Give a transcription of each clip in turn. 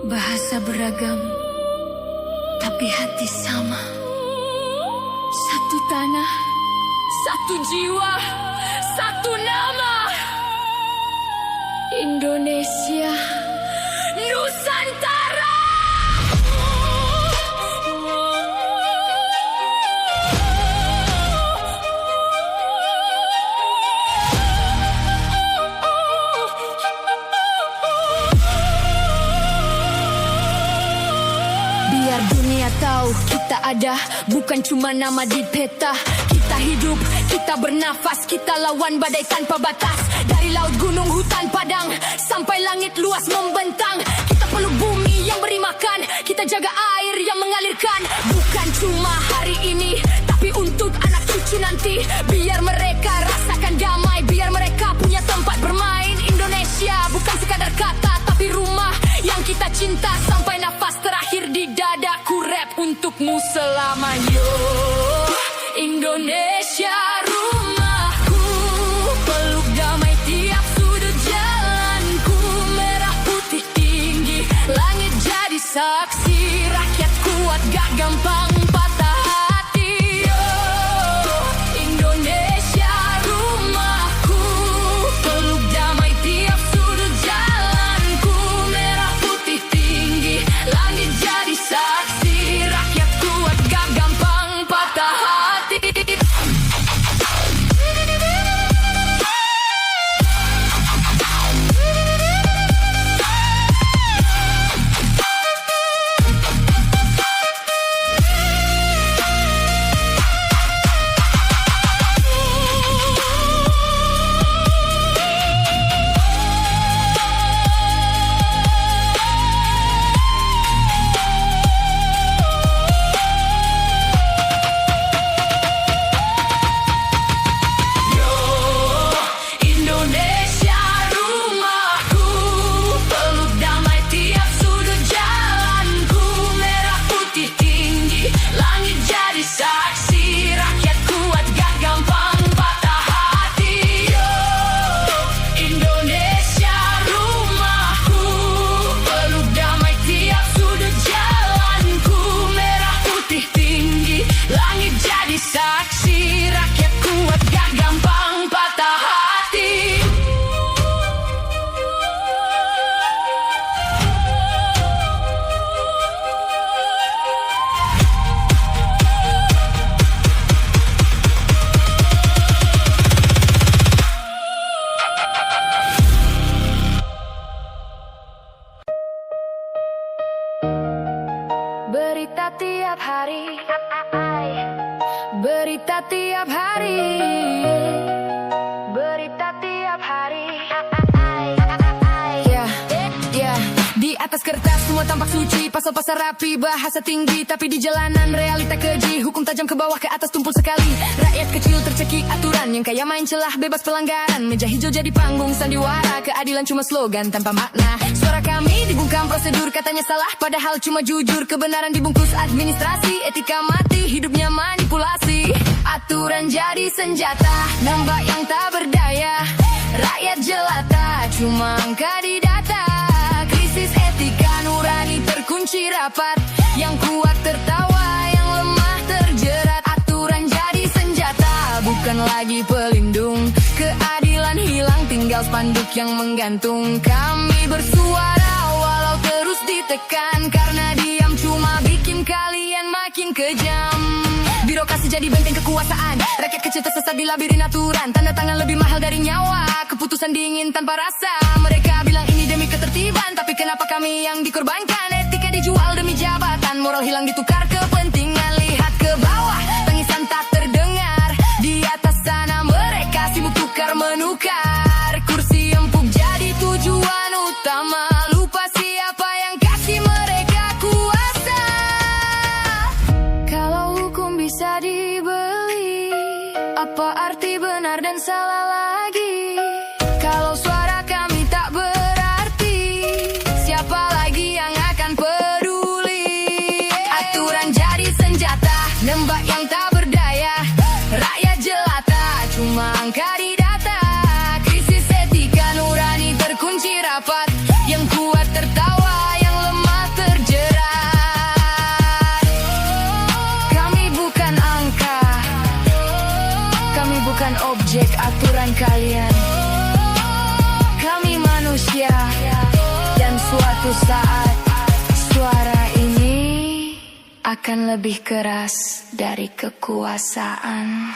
Bahasa beragam, tapi hati sama. Satu tanah, satu jiwa, satu nama. Indonesia, Nusantara. Biar dunia tahu kita ada, bukan cuma nama di peta. Kita hidup, kita bernafas, kita lawan badai tanpa batas. Dari laut, gunung, hutan, padang, sampai langit luas membentang. Kita peluk bumi yang beri makan, kita jaga air yang mengalirkan. Bukan cuma hari ini, tapi untuk anak cucu nanti. Biar mereka rasakan damai, biar mereka punya tempat bermain. Indonesia bukan sekadar kata, tapi rumah yang kita cinta. Sampai nafas terakhir di dadaku, rap untukmu selamanya. Indonesia rumahku, peluk damai tiap sudut jalanku. Merah putih tinggi, langit jadi saksi. Rakyat kuat gak gampang patah hati. Indonesia rumahku, peluk damai tiap sudut jalanku. Merah putih tinggi, langit jadi saksi. Rakyat kuat gak gampang patah hati. Saksi rakyat kuat gak gampang patah hati. Berita tiap hari, berita tiap hari, berita tiap hari. Ya, di atas kertas semua tampak suci, pasal-pasal rapi, bahasa tinggi, tapi di jalanan realita keji. Hukum tajam ke bawah, ke atas tumpul sekali. Rakyat kecil tercekik aturan, yang kaya main celah, bebas pelanggaran. Meja hijau jadi panggung sandiwara, keadilan cuma slogan tanpa makna. Suara kami dibungkam prosedur, katanya salah, padahal cuma jujur. Kebenaran dibungkus administrasi, etika mati, hidupnya manipulasi. Aturan jadi senjata, nambah yang tak berdaya. Rakyat jelata, cuma angka di data. Krisis etika nurani terkunci rapat. Yang kuat tertawa, yang lemah terjerat. Aturan jadi senjata, bukan lagi pelindung. Keadilan hilang, tinggal spanduk yang menggantung. Kami bersuara walau terus ditekan, karena diam cuma bikin kalian makin kejam. Birokrasi jadi benteng kekuasaan, rakyat kecil tersesat di labirin aturan. Tanda tangan lebih mahal dari nyawa, keputusan dingin tanpa rasa. Mereka bilang ini demi ketertiban, tapi kenapa kami yang dikorbankan? Etika dijual demi jabatan, moral hilang ditukar kepentingan. Lihat ke bawah, tangisan tak terdengar. Di atas sana mereka sibuk tukar menukar. Kursi empuk jadi tujuan utama, lupa siapa yang kasih mereka kuasa. Kalau hukum bisa dibeli, apa arti benar dan salah lagi? Kalau suara kami tak berarti, siapa lagi yang akan peduli? Aturan jadi senjata, nembak yang tak berdaya. Rakyat jelata, cuma angka di data. ejek aturan kalian. Kami manusia, dan suatu saat suara ini akan lebih keras dari kekuasaan.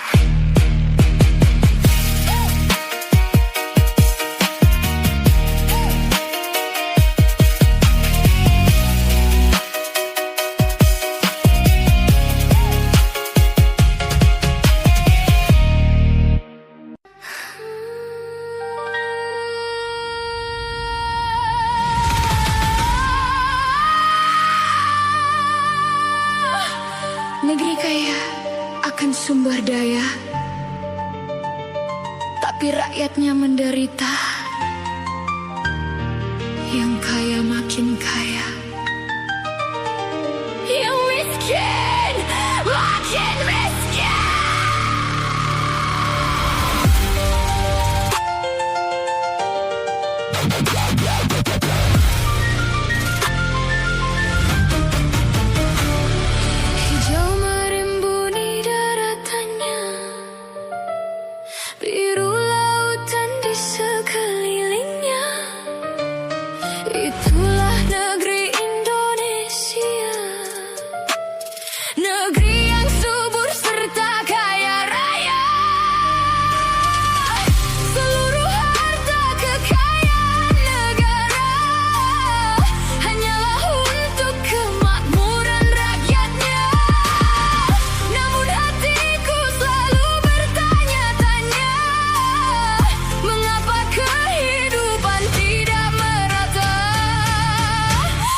Negeri kaya akan sumber daya, tapi rakyatnya menderita. Yang kaya makin kaya, yang miskin makin miskin. Hijau merimbuni daratannya, biru lautan di sekelilingnya. Itulah negeri Indonesia, negeri yang subur serta kaya raya. Seluruh harta kekayaan negara hanyalah untuk kemakmuran rakyatnya. Namun hatiku selalu bertanya-tanya, mengapa kehidupan tidak merata?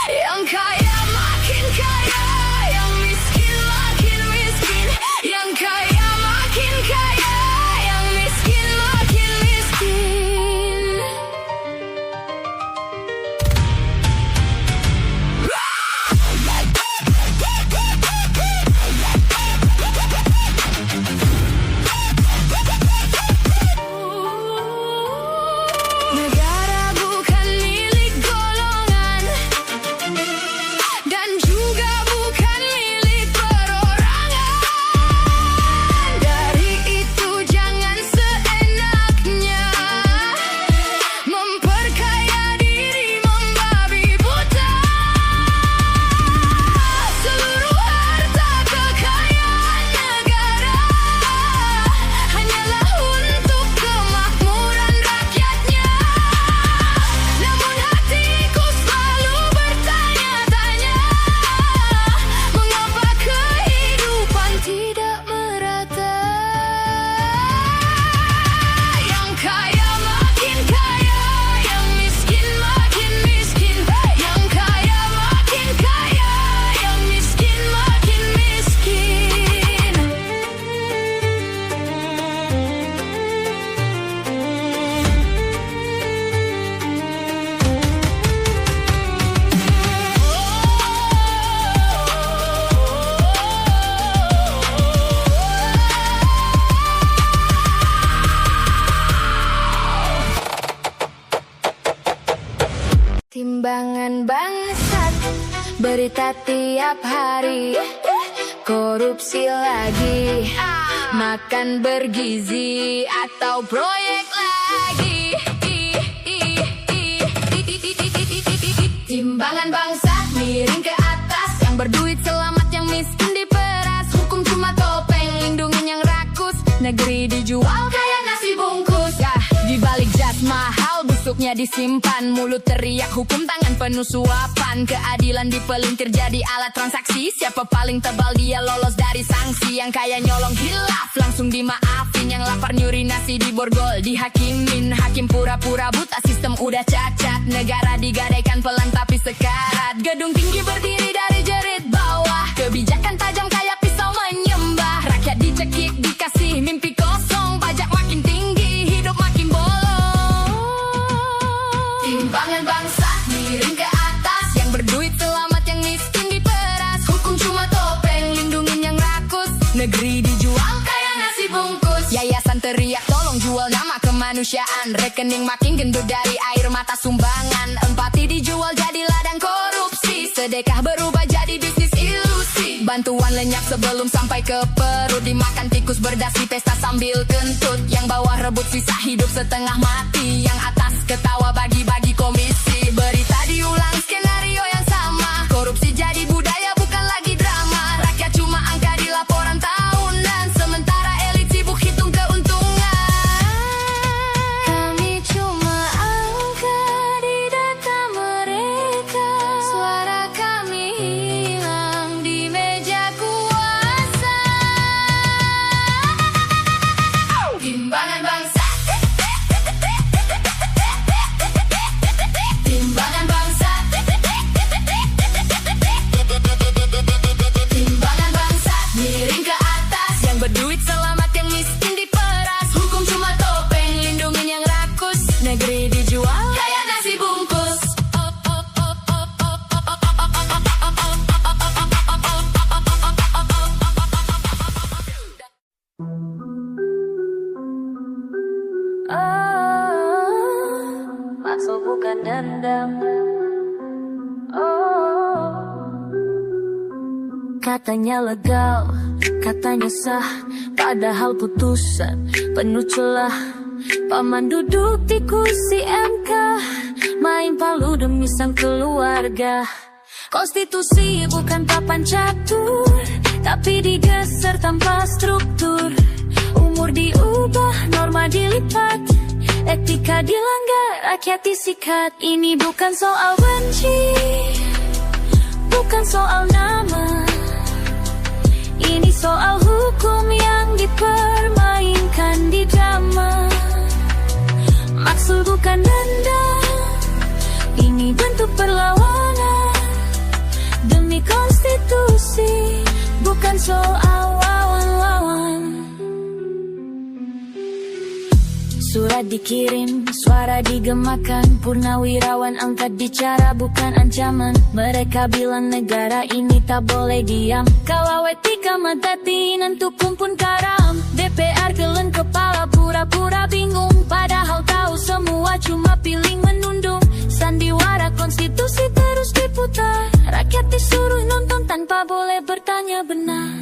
Yang kaya makin kaya, yang miskin makin miskin. Yang kaya makin kaya, yang miskin makin miskin. Negara bukan milik golongan, dan juga bukan milik perorangan. Dari itu jangan seenaknya memperkaya diri, membabi buta. Seluruh harta kekayaan negara hanyalah untuk kemakmuran rakyatnya. Namun hatiku selalu bertanya-tanya, mengapa kehidupan tidak merata? Yang kaya makin kaya, yang miskin makin miskin. Yang kaya makin kaya, yang miskin makin miskin. Timbangan bangsat, berita tiap hari. Korupsi lagi, makan bergizi atau proyek lagi. Timbangan bangsat miring ke atas, yang berduit selamat, yang miskin diperas. Hukum cuma topeng, lindungin yang rakus. Negeri dijual kayak nasi bungkus. Di balik jas mahal, busuknya disimpan. Mulut teriak hukum, tangan penuh suapan. Keadilan dipelintir jadi alat transaksi. Siapa paling tebal dia lolos dari sanksi. Yang kaya nyolong hilaf langsung dimaafin. Yang lapar nyuri nasi di borgol dihakimin. Hakim pura-pura buta, sistem udah cacat. Negara digadaikan pelan tapi sekarat. Gedung tinggi berdiri dari jerit bawah. Kebijakan tajam kayak pisau menyembah. Rakyat dicekik dikasih mimpi kosong. Pajak makin tinggi, hidup makin bolong. Timbangan bangsa miring ke atas, yang berduit selamat, yang miskin diperas. Hukum cuma topeng, lindungin yang rakus. Negeri dijual kayak nasi bungkus. Yayasan teriak tolong jual nama kemanusiaan. Rekening makin gendut dari air mata sumbangan. Empati dijual jadi ladang korupsi. Sedekah berubah jadi bisnis ilusi. bantuan lenyap sebelum sampai ke perut. Dimakan tikus berdasi pesta sambil kentut. Yang bawah rebut sisa hidup setengah mati. Yang atas ketawa bagi-bagi komisi. Berita diulang skenario yang sama. Korupsi jadi budaya bukan lagi drama. Rakyat cuma angka di laporan tahunan. Sementara elit sibuk hitung keuntungan. Kami cuma angka di data mereka. Suara kami hilang di meja kuasa. Timbangan bangsa. Timbangan bangsa. Timbangan bangsa. Miring ke atas. Yang berduit selamat, yang miskin diperas. Hukum cuma topeng, lindungin yang rakus. Negeri dijual kayak nasi bungkus. Maksud bukan dendam. Katanya legal, katanya sah, padahal putusan penuh celah. Paman duduk di kursi MK, main palu demi sang keluarga. Konstitusi bukan papan catur, tapi digeser tanpa struktur. Umur diubah, norma dilipat, etika dilanggar, rakyat disikat. Ini bukan soal benci, bukan soal nama. Ini soal hukum yang dipermainkan di drama. Maksud bukan dendam, ini bentuk perlawanan demi konstitusi, bukan soal lawan-lawan. Surat dikirim, suara digemakan. Purnawirawan angkat bicara, bukan ancaman. Mereka bilang negara ini tak boleh diam. Kalau etika matatin tukum pun karam. DPR kelen kepala pura-pura bingung, padahal tahu semua cuma pilih menundung. Sandiwara konstitusi terus diputar, rakyat disuruh nonton tanpa boleh bertanya benar.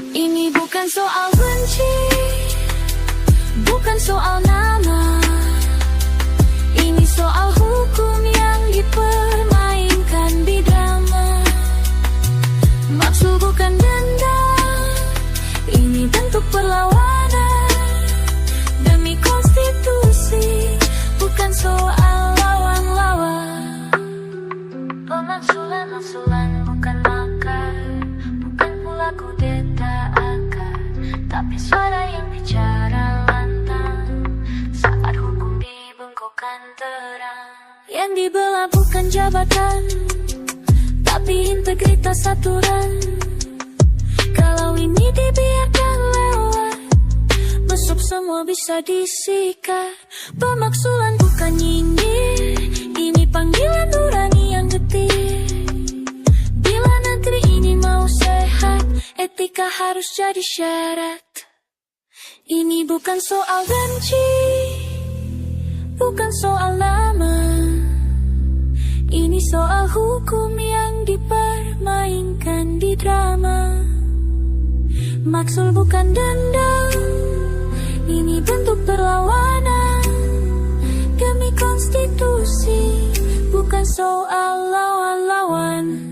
Ini bukan soal benci, bukan soal nama. Ini soal hukum yang dipermainkan di drama. Maksud bukan dendam, ini bentuk perlawanan demi konstitusi, bukan soal lawan-lawan. Pemaksulan-maksulan bukan makar, bukan pula kudeta akar, tapi suara yang bicara lantang saat hukum dibengkokkan terang. Yang dibelah bukan jabatan, tapi integritas aturan. Kalau ini dibiarkan lewat, besok semua bisa disikat. Pemaksulan bukan nyindir, ini panggilan nurani yang getir. Bila negeri ini mau sehat, etika harus jadi syarat. Ini bukan soal benci, bukan soal nama. Ini soal hukum yang dipermainkan di drama. Maksud bukan dendam, ini bentuk perlawanan demi konstitusi, bukan soal lawan-lawan.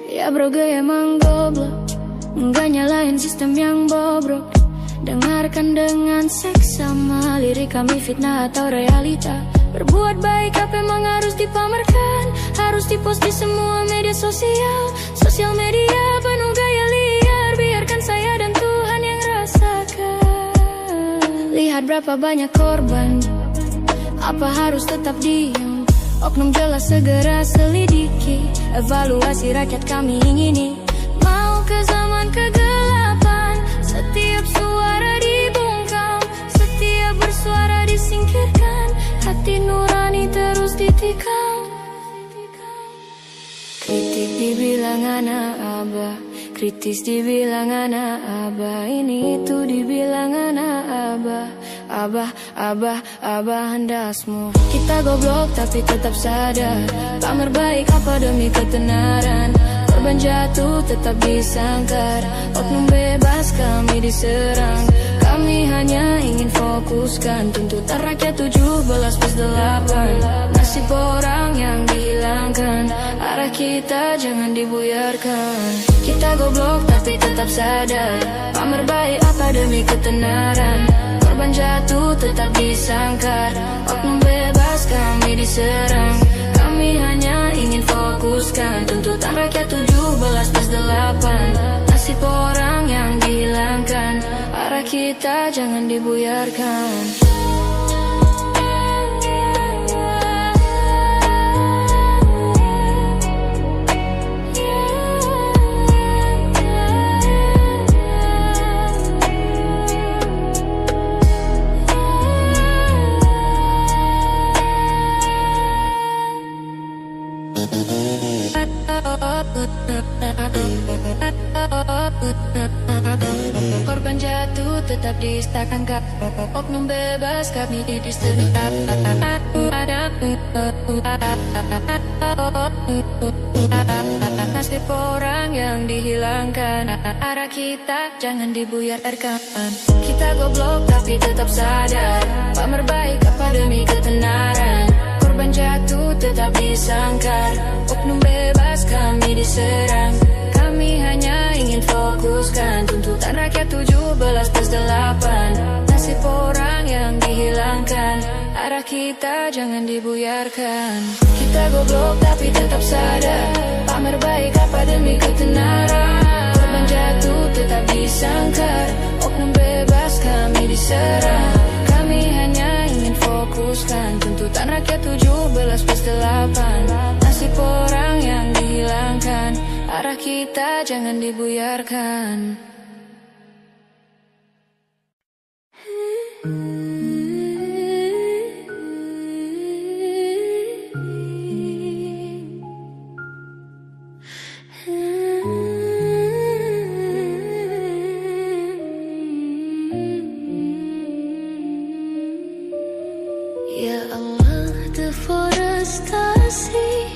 Ya bro gue emang goblok, nggak nyalain sistem yang bobrok. Dengarkan dengan seksama, lirik kami fitnah atau realita. Berbuat baik apa emang harus dipamerkan? Harus dipost di semua media sosial. Sosial media penuh gaya liar. Biarkan saya dan Tuhan yang rasakan. Lihat berapa banyak korban. Apa harus tetap diam? Oknum jelas segera selidiki. Evaluasi rakyat kami ingini. Mau ke zaman kegelapan. Setiap suara dibungkam. Setiap bersuara disingkirkan. Hati nurani terus ditikam. Kritik dibilang anak abah, kritis dibilang anak abah, ini itu dibilang anak abah. Abah hendasmu. Kita goblok tapi tetap sadar. Pamer baik apa demi ketenaran. Korban jatuh tetap disangkar. Oknum bebas kami diserang. Kami hanya ingin fokuskan tuntutan rakyat 17+8. Nasib orang yang dihilangkan. Arah kita jangan dibuyarkan. Kita goblok tapi tetap sadar. Pamer baik apa demi ketenaran. Korban jatuh tetap disangkar. Oknum bebas kami diserang. Kami hanya ingin fokuskan tuntutan rakyat 17+8. Nasib orang yang dihilangkan. Arah kita jangan dibuyarkan. Korban jatuh tetap disangkar. Oknum bebas kami diserang. Nasib orang yang dihilangkan. Arah kita jangan dibuyarkan. Kita goblok tapi tetap sadar. Pamer baik apa demi ketenaran. Korban jatuh tetap disangkar. Oknum bebas kami diserang. Kami hanya ingin fokuskan tuntutan rakyat 17+8. Nasib orang yang dihilangkan. Arah kita jangan dibuyarkan. Kita goblok tapi tetap sadar. Pamer baik apa demi ketenaran. Korban jatuh tetap disangkar. Oknum bebas kami diserang. Kami hanya ingin fokuskan tuntutan rakyat 17+8. Nasib orang yang dihilangkan. Arah kita jangan dibuyarkan. Ya Allah, deforestasi.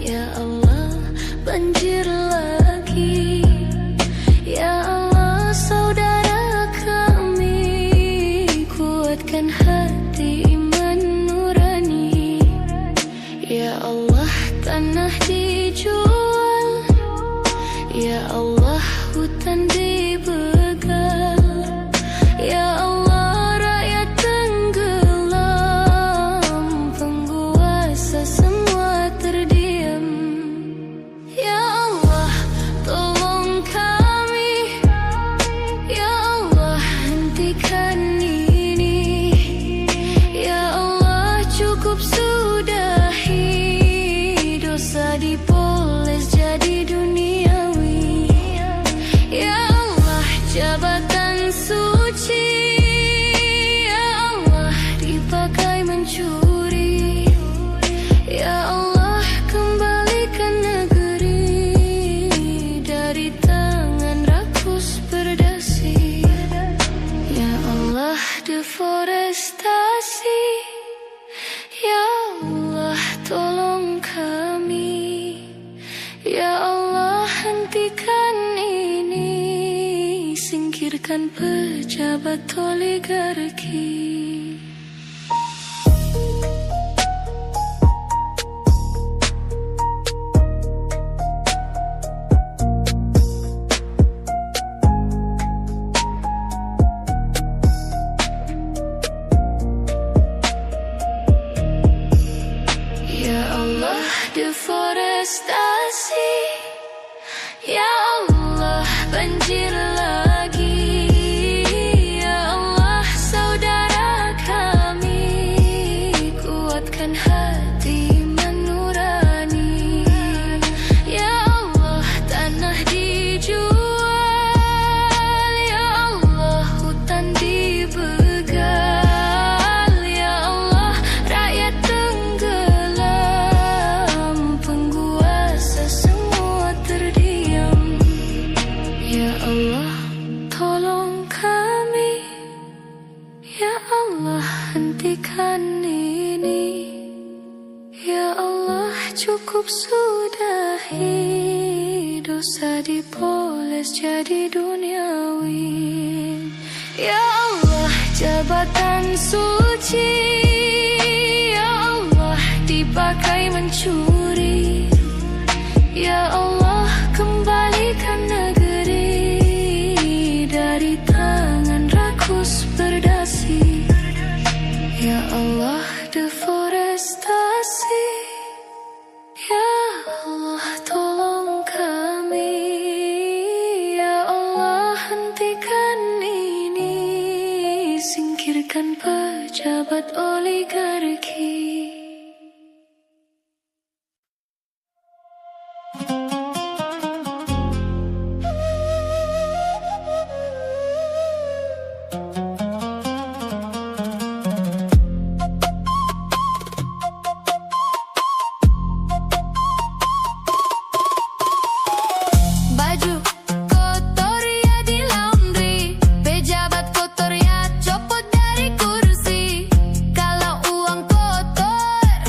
Ya Allah, banjir lagi. Ya Allah, saudara kami, kuatkan hati iman nurani. Ya Allah, tanah dijual. Ya Allah, hutan dibegal. Ya Allah, rakyat tenggelam. Penguasa semua terdiam. Ya Allah, tolong kami. Ya Allah, hentikan ini. Ya Allah, cukup sudahi. Dosa dipoles jadi duniawi. Ya Allah, jabatan suci. Ya Allah, dipakai mencuri. Ya Allah, kembalikan negeri dari tangan rakus berdasi. Ya Allah, deforestasi. Ya Allah, tolong kami. Ya Allah, hentikan ini. Singkirkan pejabat oligarki. deforestasi. Ya Allah, banjir lagi. Ya Allah, saudara kami, kuatkan hati menurani. Ya Allah, tanah dijual. Ya Allah, hutan dibegal. Ya Allah, rakyat tenggelam, penguasa semua terdiam. Ya Allah, tolong kami. Ya Allah, hentikan ini. Ya Allah, cukup sudahi, dosa dipoles jadi duniawi. Ya Allah, jabatan suci, ya Allah, dipakai mencuri. Ya Allah, kembalikan negeri dari tangan rakus berdasi. Ya Allah, deforestasi. Ya Allah, tolong kami. Ya Allah, hentikan ini. Singkirkan pejabat oligarki. Baju kotor ya di laundry, pejabat kotor ya copot dari kursi. Kalau uang kotor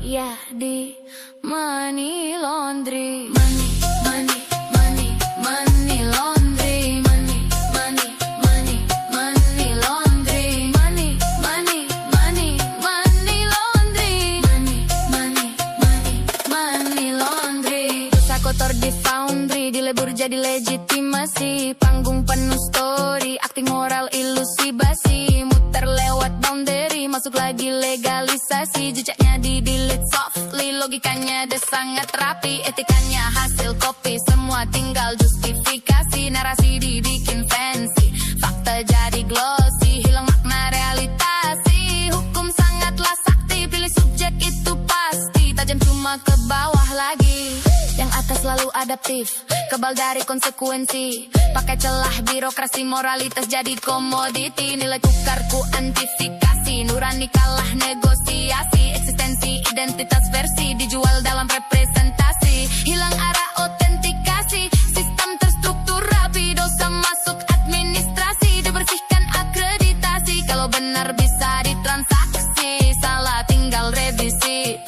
ya di money laundry. Money, money, money, money laundry. Money, money, money, money laundry. Money, money, money, money laundry. Money, money, money, money laundry. Dosa kotor di foundry, dilebur jadi legitimasi. Panggung penuh story, acting moral ilusi basi. Muter lewat boundary, masuk lagi legalisasi. Jejaknya di delete softly, logikanya dia sangat rapi. Etikanya hasil copy, semua tinggal justifikasi. Narasi dibikin fancy, fakta jadi glossy. Hilang makna realitasi, hukum sangatlah sakti. Pilih subjek itu pasti, tajam cuma ke bawah lagi. Yang atas selalu adaptif, kebal dari konsekuensi. Pakai celah birokrasi, moralitas jadi komoditi. Nilai tukar ku antifikasi, nurani kalah negosiasi. Eksistensi identitas versi, dijual dalam representasi. Hilang arah autentikasi, sistem terstruktur rapi. Dosa masuk administrasi, dibersihkan akreditasi. Kalau benar bisa ditransaksi, salah tinggal revisi.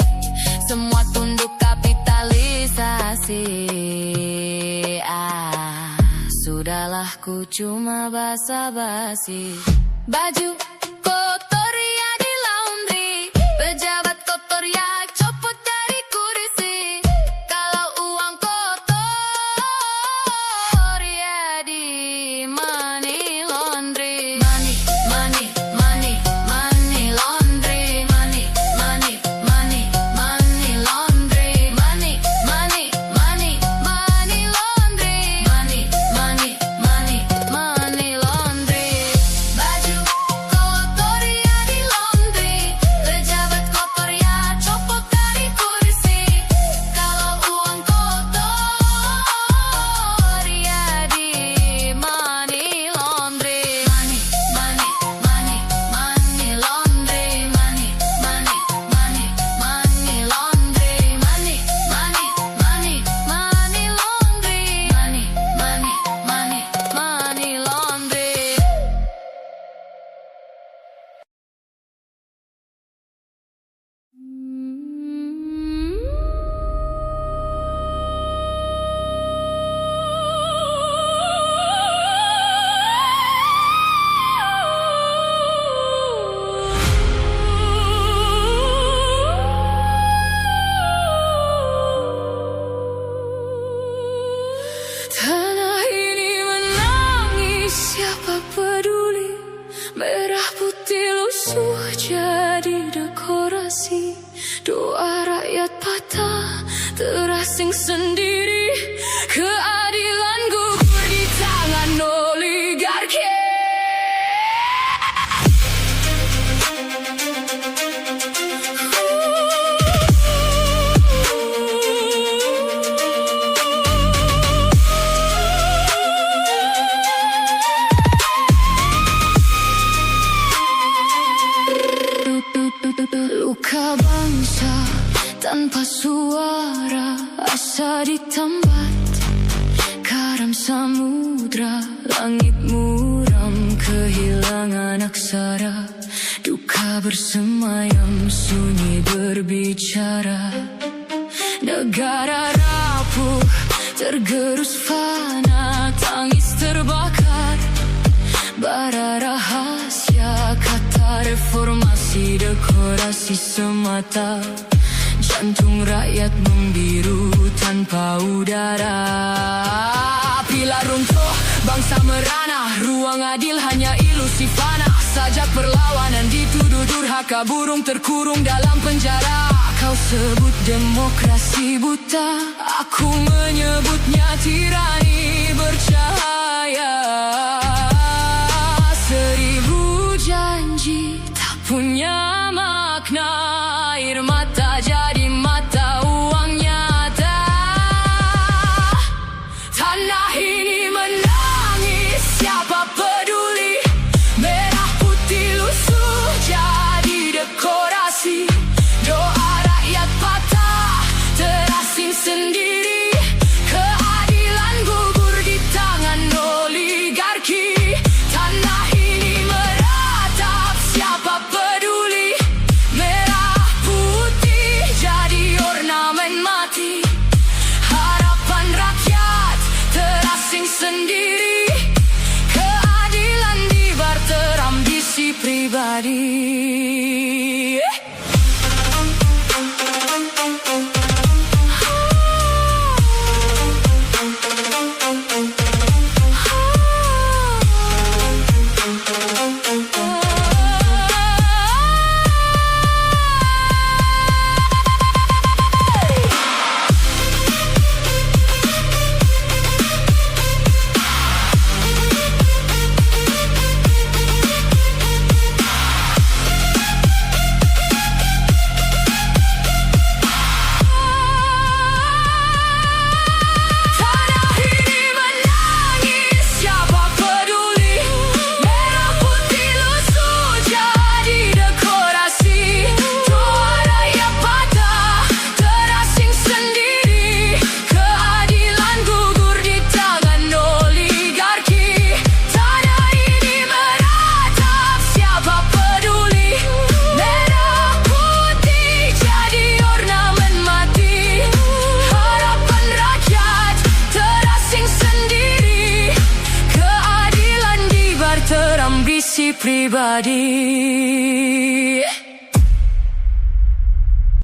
Semua tunduk kapitalisasi. Sudahlah ku cuma basa-basi. Baju kotor ya di laundry, pejabat kotor ya copot dari kursi. Kalau uang kotor ya di money laundry. Money, money, money, money laundry. Money, money, money, money laundry. Money, money, money, money laundry. Money, money, money, money laundry. Baju kotor ya di laundry, pejabat kotor ya copot dari kursi. Kalau uang kotor ya di money laundry. Money, money, money, money laundry. Money, money, money, money laundry. Money, money, money, money laundry. Money, money, money, money laundry. Tanah ini menangis, siapa peduli? Merah putih lusuh jadi dekorasi. Doa rakyat patah, terasing sendiri. Keadilan gugur di tangan oligarki. Luka bangsa tanpa suara, asa ditambat karam samudra, langit muram kehilangan aksara, duka bersemayam sunyi berbicara. Negara rapuh tergerus fana, tangis terbakar, bara rahasia kata reformasi, dekorasi semata. Jantung rakyat membiru tanpa udara. Pilar runtuh, bangsa merana, ruang adil hanya ilusi fana. Sajak perlawanan dituduh durhaka, burung terkurung dalam penjara. Kau sebut demokrasi buta, aku menyebutnya tirani bercahaya. Seribu janji tak punya makna, air mata jadi mata uang nyata. Tanah ini menangis, siapa peduli? Merah putih lusuh jadi dekorasi. Doa rakyat patah, terasing sendiri. Keadilan gugur di tangan oligarki. Tanah ini meratap, siapa peduli? Merah putih jadi ornamen mati. Harapan rakyat terasing sendiri. Keadilan dibarter ambisi pribadi. Ambisi pribadi.